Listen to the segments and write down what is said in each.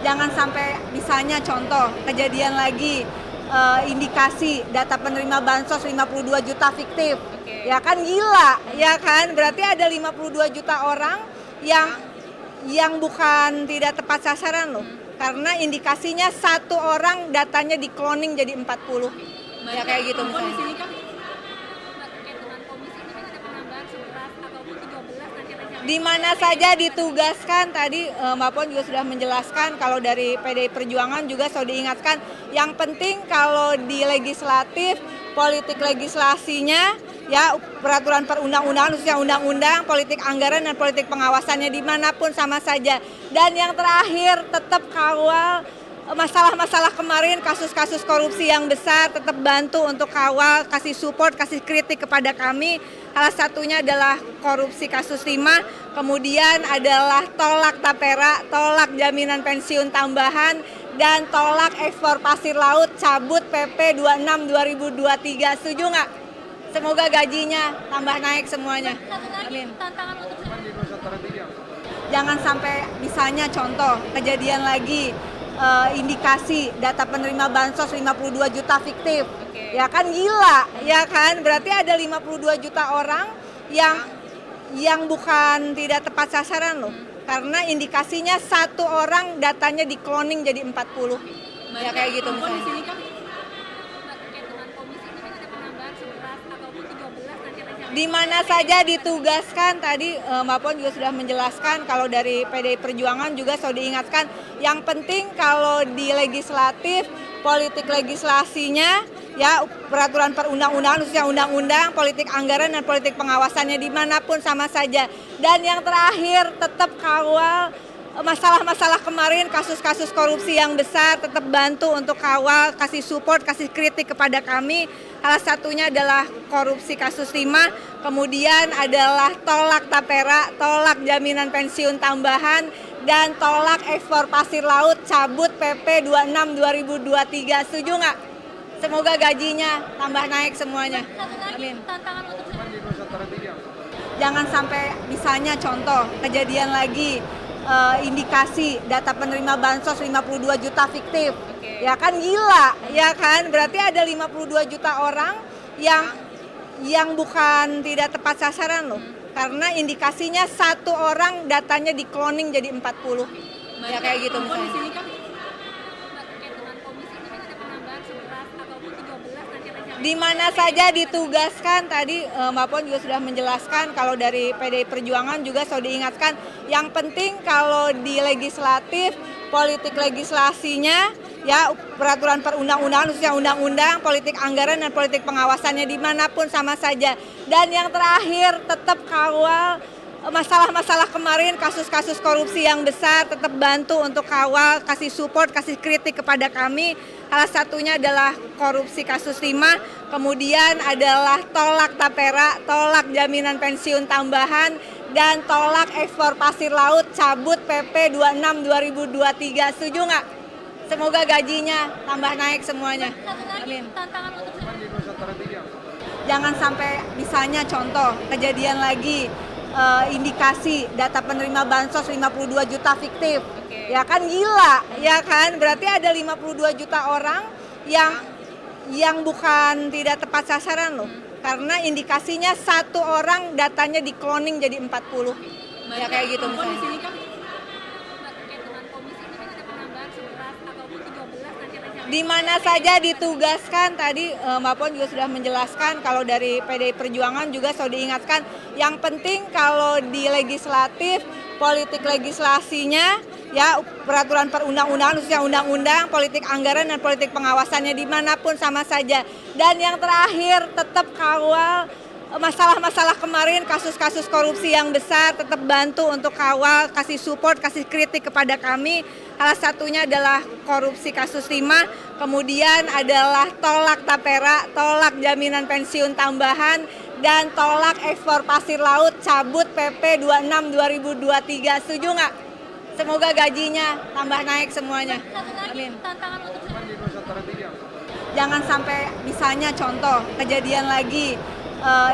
Jangan sampai misalnya contoh kejadian lagi indikasi data penerima bansos 52 juta fiktif. Ya kan gila, ya kan? Berarti ada 52 juta orang yang bukan tidak tepat sasaran loh. Karena indikasinya satu orang datanya di cloning jadi 40. Ya kayak gitu misalnya. Di sini kan terkait dengan komisi ini kan ada penambahan 11 ataupun 13 nanti rencana. Di mana saja ditugaskan tadi Mbak Puan juga sudah menjelaskan, kalau dari PDI Perjuangan juga sudah diingatkan, yang penting kalau di legislatif, politik legislasinya, ya peraturan perundang-undangan, khususnya undang-undang, politik anggaran dan politik pengawasannya dimanapun sama saja. Dan yang terakhir tetap kawal masalah-masalah kemarin, kasus-kasus korupsi yang besar, tetap bantu untuk kawal, kasih support, kasih kritik kepada kami. Salah satunya adalah korupsi kasus timah, kemudian adalah tolak tapera, tolak jaminan pensiun tambahan, dan tolak ekspor pasir laut, cabut PP 26 2023. Setuju nggak? Semoga gajinya tambah naik semuanya. Satu lagi, Amin. tantangan untuk Jangan sampai misalnya contoh kejadian lagi indikasi data penerima bansos 52 juta fiktif. Ya kan gila, ya kan? Berarti ada 52 juta orang yang bukan tidak tepat sasaran loh. Karena indikasinya satu orang datanya di cloning jadi 40. Ya kayak gitu di misalnya. sini kan terkait dengan komisi ini kan ada penambahan 11 ataupun 13 nanti rencana. Di mana saja ditugaskan, tadi Mbak Puan juga sudah menjelaskan, kalau dari PDI Perjuangan juga sudah diingatkan, yang penting kalau di legislatif, politik legislasinya, ya peraturan perundang-undangan, khususnya undang-undang, politik anggaran dan politik pengawasannya dimanapun sama saja. Dan yang terakhir tetap kawal masalah-masalah kemarin, kasus-kasus korupsi yang besar, tetap bantu untuk kawal, kasih support, kasih kritik kepada kami. Salah satunya adalah korupsi kasus timah, kemudian adalah tolak tapera, tolak jaminan pensiun tambahan, dan tolak ekspor pasir laut, cabut PP 26 2023. Setuju nggak? Semoga gajinya tambah naik semuanya. Satu lagi, Amin. tantangan untuk Jangan sampai misalnya contoh kejadian lagi indikasi data penerima bansos 52 juta fiktif. Ya kan gila, ya kan? Berarti ada 52 juta orang yang bukan tidak tepat sasaran loh. Karena indikasinya satu orang datanya di cloning jadi 40. Ya kayak gitu di misalnya. sini kan terkait dengan komisi ini kan ada penambahan 11 ataupun 13 nanti rencana. Di mana saja ditugaskan, tadi Mbak Puan juga sudah menjelaskan, kalau dari PDI Perjuangan juga sudah diingatkan, yang penting kalau di legislatif, politik legislasinya, ya peraturan perundang-undangan, khususnya undang-undang, politik anggaran dan politik pengawasannya dimanapun sama saja. Dan yang terakhir tetap kawal masalah-masalah kemarin, kasus-kasus korupsi yang besar, tetap bantu untuk kawal, kasih support, kasih kritik kepada kami. Salah satunya adalah korupsi kasus timah, kemudian adalah tolak tapera, tolak jaminan pensiun tambahan, dan tolak ekspor pasir laut, cabut PP 26 2023. Setuju nggak? Semoga gajinya tambah naik semuanya. Satu lagi, Amin. tantangan untuk Jangan sampai misalnya contoh kejadian lagi indikasi data penerima bansos 52 juta fiktif. Ya kan gila, ya kan? Berarti ada 52 juta orang yang bukan tidak tepat sasaran loh. Karena indikasinya satu orang datanya di cloning jadi 40. Ya kayak gitu di misalnya. sini kan terkait dengan komisi ini kan ada penambahan 11 ataupun 13 nanti rencana. Di mana saja ditugaskan, tadi Mbak Puan juga sudah menjelaskan, kalau dari PDI Perjuangan juga sudah diingatkan, yang penting kalau di legislatif, politik legislasinya, ya peraturan perundang-undangan, khususnya undang-undang, politik anggaran dan politik pengawasannya dimanapun sama saja. Dan yang terakhir tetap kawal masalah-masalah kemarin, kasus-kasus korupsi yang besar, tetap bantu untuk kawal, kasih support, kasih kritik kepada kami. Salah satunya adalah korupsi kasus timah, kemudian adalah tolak tapera, tolak jaminan pensiun tambahan, dan tolak ekspor pasir laut, cabut PP 26 2023. Setuju nggak? Semoga gajinya tambah naik semuanya. Satu lagi, Amin. tantangan untuk Jangan sampai misalnya contoh kejadian lagi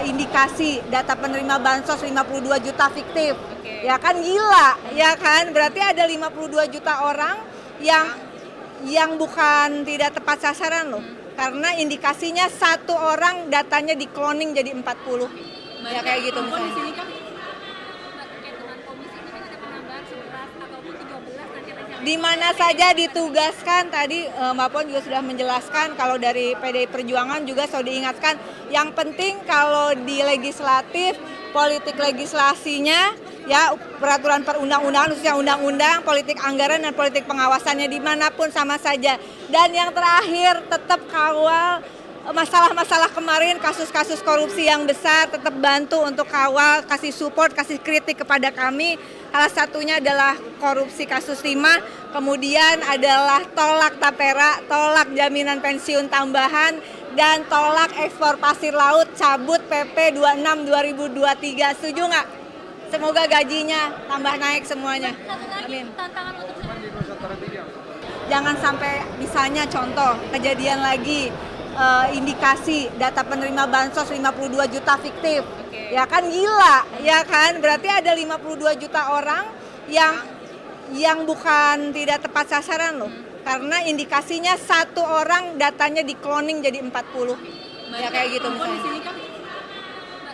indikasi data penerima bansos 52 juta fiktif. Ya kan gila, ya kan? Berarti ada 52 juta orang yang bukan tidak tepat sasaran loh. Karena indikasinya satu orang datanya di cloning jadi 40. Ya kayak gitu Mbak, di misalnya. sini kan terkait dengan komisi ini kan ada penambahan 11 ataupun 13 nanti rencana. Di mana saja ditugaskan tadi Mbak Puan juga sudah menjelaskan kalau dari PDI Perjuangan juga sudah diingatkan yang penting kalau di legislatif politik legislasinya ya peraturan perundang-undangan khususnya undang-undang, politik anggaran dan politik pengawasannya dimanapun sama saja. Dan yang terakhir tetap kawal masalah-masalah kemarin, kasus-kasus korupsi yang besar, tetap bantu untuk kawal, kasih support, kasih kritik kepada kami. Salah satunya adalah korupsi kasus timah, kemudian adalah tolak tapera, tolak jaminan pensiun tambahan, dan tolak ekspor pasir laut, cabut PP 26 2023. Setuju nggak? Semoga gajinya tambah naik semuanya. Satu lagi Amin. tantangan untuk Jangan sampai misalnya contoh kejadian lagi indikasi data penerima bansos 52 juta fiktif. Ya kan gila, ya kan? Berarti ada 52 juta orang yang bukan tidak tepat sasaran loh. Karena indikasinya satu orang datanya di cloning jadi 40. Ya kayak gitu Mbak, di misalnya. sini kan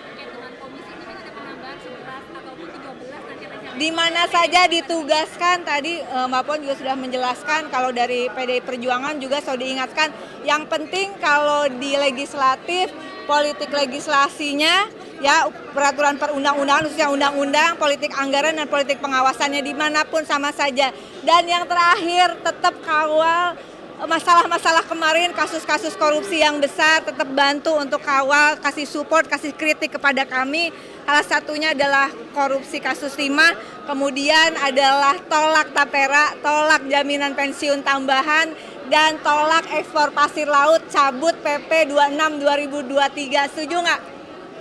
terkait dengan komisi ini kan ada penambahan 11 ataupun 13 nanti rencana. Di mana saja ditugaskan tadi Mbak Puan juga sudah menjelaskan kalau dari PDI Perjuangan juga sudah diingatkan yang penting kalau di legislatif politik legislasinya ya peraturan perundang-undangan khususnya undang-undang, politik anggaran dan politik pengawasannya dimanapun sama saja. Dan yang terakhir tetap kawal masalah-masalah kemarin, kasus-kasus korupsi yang besar, tetap bantu untuk kawal, kasih support, kasih kritik kepada kami. Salah satunya adalah korupsi kasus timah, kemudian adalah tolak tapera, tolak jaminan pensiun tambahan, dan tolak ekspor pasir laut, cabut PP 26 2023. Setuju nggak?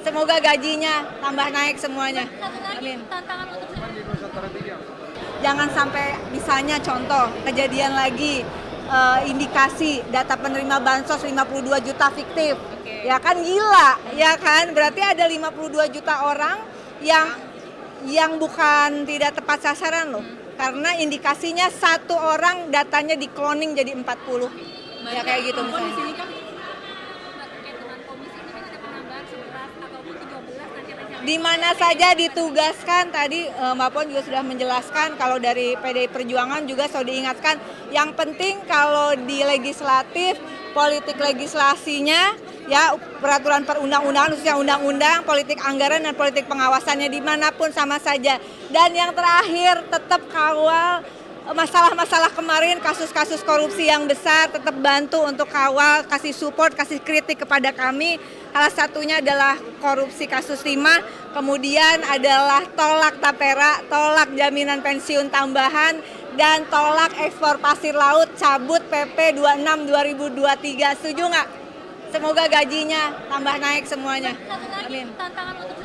Semoga gajinya tambah naik semuanya. Satu lagi Amin. tantangan untuk Jangan sampai misalnya contoh kejadian lagi indikasi data penerima bansos 52 juta fiktif. Ya kan gila, ya kan? Berarti ada 52 juta orang yang bukan tidak tepat sasaran loh. Karena indikasinya satu orang datanya di cloning jadi 40. Ya kayak gitu Mbak, di misalnya. sini kan terkait dengan komisi ini kan ada penambahan 11 ataupun 13 nanti rencana. Di mana saja ditugaskan tadi Mbak Puan juga sudah menjelaskan kalau dari PDI Perjuangan juga sudah diingatkan yang penting kalau di legislatif politik legislasinya ya peraturan perundang-undangan khususnya undang-undang, politik anggaran dan politik pengawasannya dimanapun sama saja. Dan yang terakhir tetap kawal masalah-masalah kemarin, kasus-kasus korupsi yang besar, tetap bantu untuk kawal, kasih support, kasih kritik kepada kami. Salah satunya adalah korupsi kasus timah, kemudian adalah tolak tapera, tolak jaminan pensiun tambahan, dan tolak ekspor pasir laut, cabut PP 26 2023. Setuju nggak? Semoga gajinya tambah naik semuanya. Satu lagi Amin. tantangan untuk